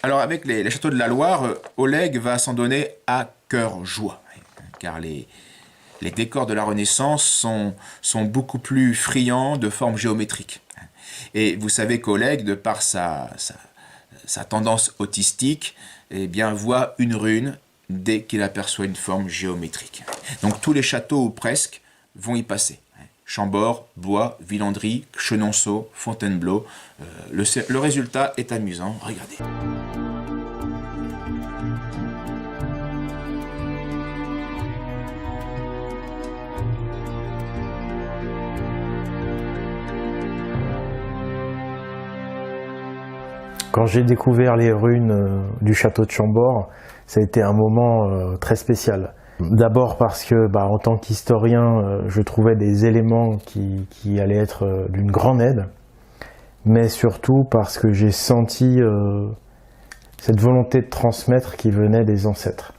Alors avec les châteaux de la Loire, Oleg va s'en donner à cœur joie, car les décors de la Renaissance sont beaucoup plus friands de formes géométriques. Et vous savez qu'Oleg, de par sa tendance autistique, eh bien, voit une rune dès qu'il aperçoit une forme géométrique. Donc tous les châteaux, ou presque, vont y passer. Chambord, Blois, Villandry, Chenonceau, Fontainebleau. Le résultat est amusant, regardez. Quand j'ai découvert les runes du château de Chambord, ça a été un moment très spécial. D'abord parce que, en tant qu'historien, je trouvais des éléments qui allaient être d'une grande aide, mais surtout parce que j'ai senti cette volonté de transmettre qui venait des ancêtres.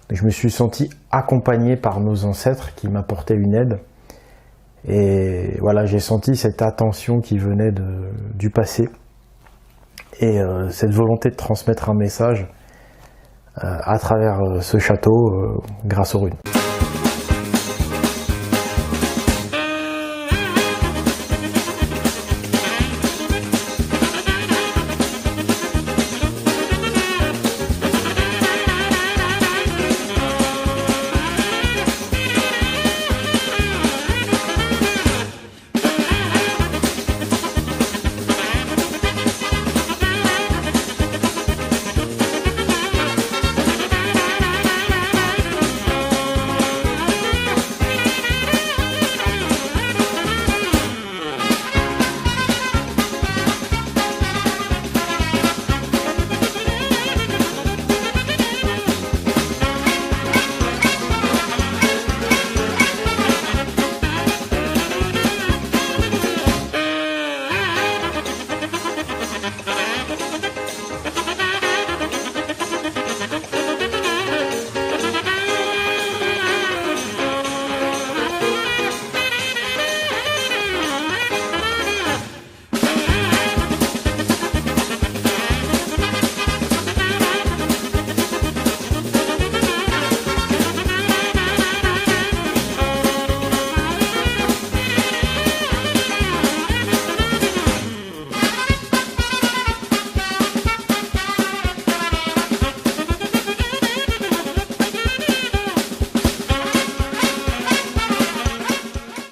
Je me suis senti accompagné par nos ancêtres qui m'apportaient une aide, et voilà, j'ai senti cette attention qui venait du passé, et cette volonté de transmettre un message à travers ce château grâce aux runes.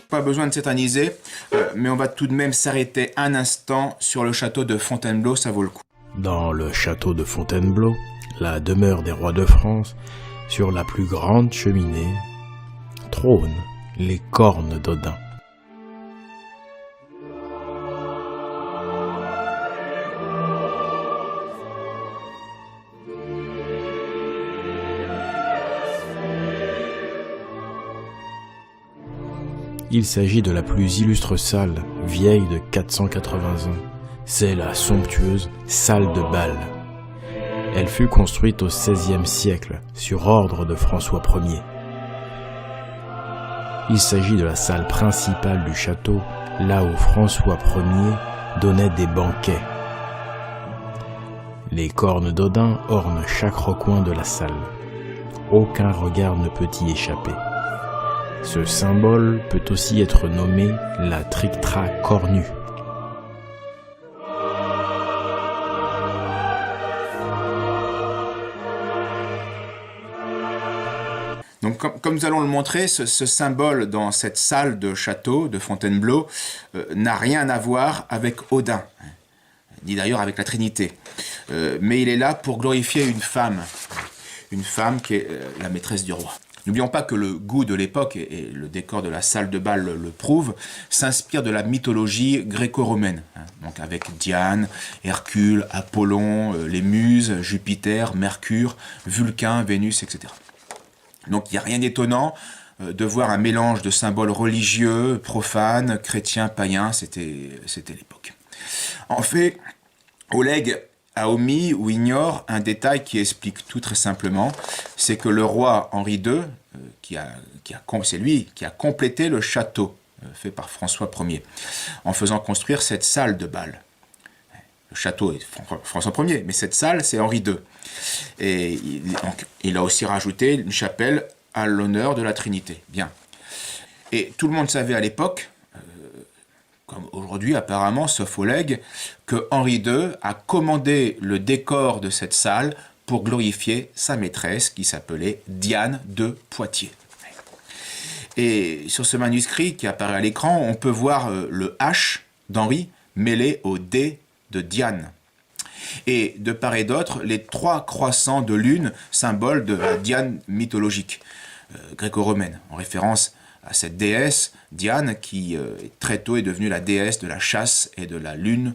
Pas besoin de s'éterniser, mais on va tout de même s'arrêter un instant sur le château de Fontainebleau, ça vaut le coup. Dans le château de Fontainebleau, la demeure des rois de France, sur la plus grande cheminée, trônent les cornes d'Odin. Il s'agit de la plus illustre salle, vieille de 480 ans. C'est la somptueuse salle de bal. Elle fut construite au XVIe siècle, sur ordre de François Ier. Il s'agit de la salle principale du château, là où François Ier donnait des banquets. Les cornes d'Odin ornent chaque recoin de la salle. Aucun regard ne peut y échapper. Ce symbole peut aussi être nommé la trictra cornue. Donc comme nous allons le montrer, ce symbole dans cette salle de château de Fontainebleau n'a rien à voir avec Odin, ni d'ailleurs avec la Trinité. Mais il est là pour glorifier une femme qui est la maîtresse du roi. N'oublions pas que le goût de l'époque, et le décor de la salle de bal le prouve, s'inspire de la mythologie gréco-romaine. Donc avec Diane, Hercule, Apollon, les Muses, Jupiter, Mercure, Vulcain, Vénus, etc. Donc il n'y a rien d'étonnant de voir un mélange de symboles religieux, profanes, chrétiens, païens, c'était l'époque. En fait, Oleg a omis ou ignore un détail qui explique tout très simplement, c'est que le roi Henri II, c'est lui qui a complété le château fait par François Ier, en faisant construire cette salle de bal. château est François Ier, mais cette salle, c'est Henri II. Et il a aussi rajouté une chapelle à l'honneur de la Trinité. Bien. Et tout le monde savait à l'époque, comme aujourd'hui apparemment, sauf Oleg, que Henri II a commandé le décor de cette salle pour glorifier sa maîtresse qui s'appelait Diane de Poitiers. Et sur ce manuscrit qui apparaît à l'écran, on peut voir le H d'Henri mêlé au D de Diane. Et de part et d'autre, les 3 croissants de lune, symbole de la Diane mythologique gréco-romaine, en référence à cette déesse Diane qui très tôt est devenue la déesse de la chasse et de la lune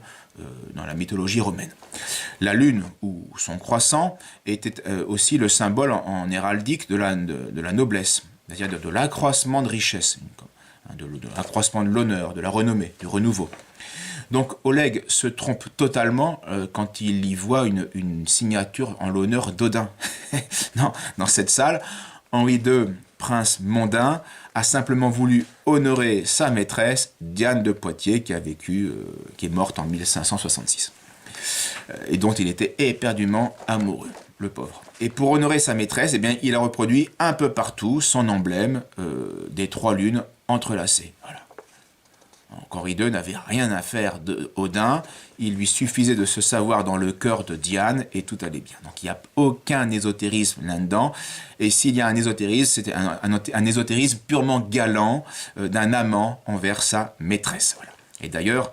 dans la mythologie romaine. La lune ou son croissant était aussi le symbole en héraldique de la noblesse, c'est-à-dire de l'accroissement de richesse, de l'accroissement de l'honneur, de la renommée, du renouveau. Donc Oleg se trompe totalement quand il y voit une signature en l'honneur d'Odin. Non, dans cette salle, Henri II, prince mondain, a simplement voulu honorer sa maîtresse, Diane de Poitiers, qui est morte en 1566, et dont il était éperdument amoureux, le pauvre. Et pour honorer sa maîtresse, eh bien, il a reproduit un peu partout son emblème des 3 lunes entrelacées. Voilà. Donc Henri II n'avait rien à faire d'Odin, il lui suffisait de se savoir dans le cœur de Diane et tout allait bien. Donc il n'y a aucun ésotérisme là-dedans, et s'il y a un ésotérisme, c'était un ésotérisme purement galant d'un amant envers sa maîtresse. Voilà. Et d'ailleurs,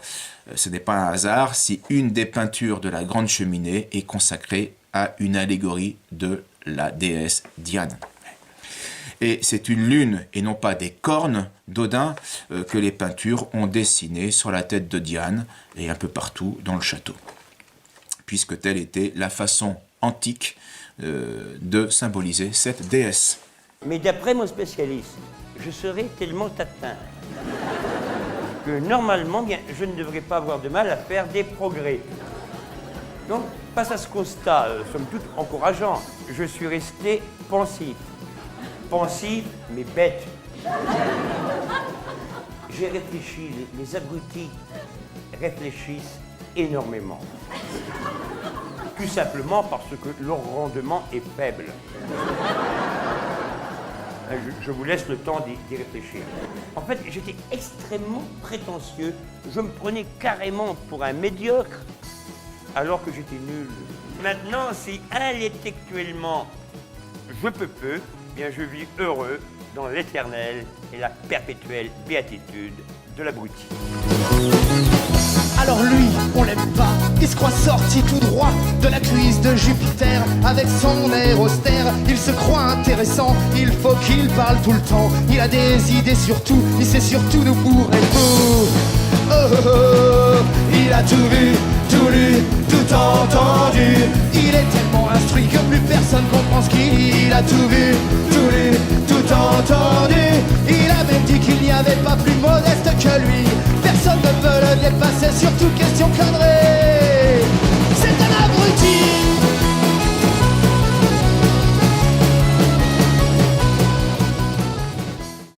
ce n'est pas un hasard si une des peintures de la Grande Cheminée est consacrée à une allégorie de la déesse Diane. Et c'est une lune et non pas des cornes d'Odin que les peintures ont dessinées sur la tête de Diane et un peu partout dans le château, puisque telle était la façon antique de symboliser cette déesse. Mais d'après mon spécialiste, je serais tellement atteint que normalement, bien, je ne devrais pas avoir de mal à faire des progrès. Donc, face à ce constat, somme toute encourageant, je suis resté pensif. Pensif, mais bête. J'ai réfléchi, les abrutis réfléchissent énormément. Tout simplement parce que leur rendement est faible. Je vous laisse le temps d'y réfléchir. En fait, j'étais extrêmement prétentieux. Je me prenais carrément pour un médiocre, alors que j'étais nul. Maintenant, si intellectuellement je peux peu, bien je vis heureux dans l'éternelle et la perpétuelle béatitude de l'abruti. Alors lui, on l'aime pas, il se croit sorti tout droit de la cuisse de Jupiter. Avec son air austère, il se croit intéressant, il faut qu'il parle tout le temps. Il a des idées sur tout, il sait surtout nous bourrer fou. Oh, oh, oh, il a tout vu, tout lu, tout entendu. Il est tellement instruit que plus personne comprend ce qu'il dit. Il a tout vu, tout lu, tout entendu. Il a même dit qu'il n'y avait pas plus modeste que lui. Personne ne peut le dépasser sur toute question connerie.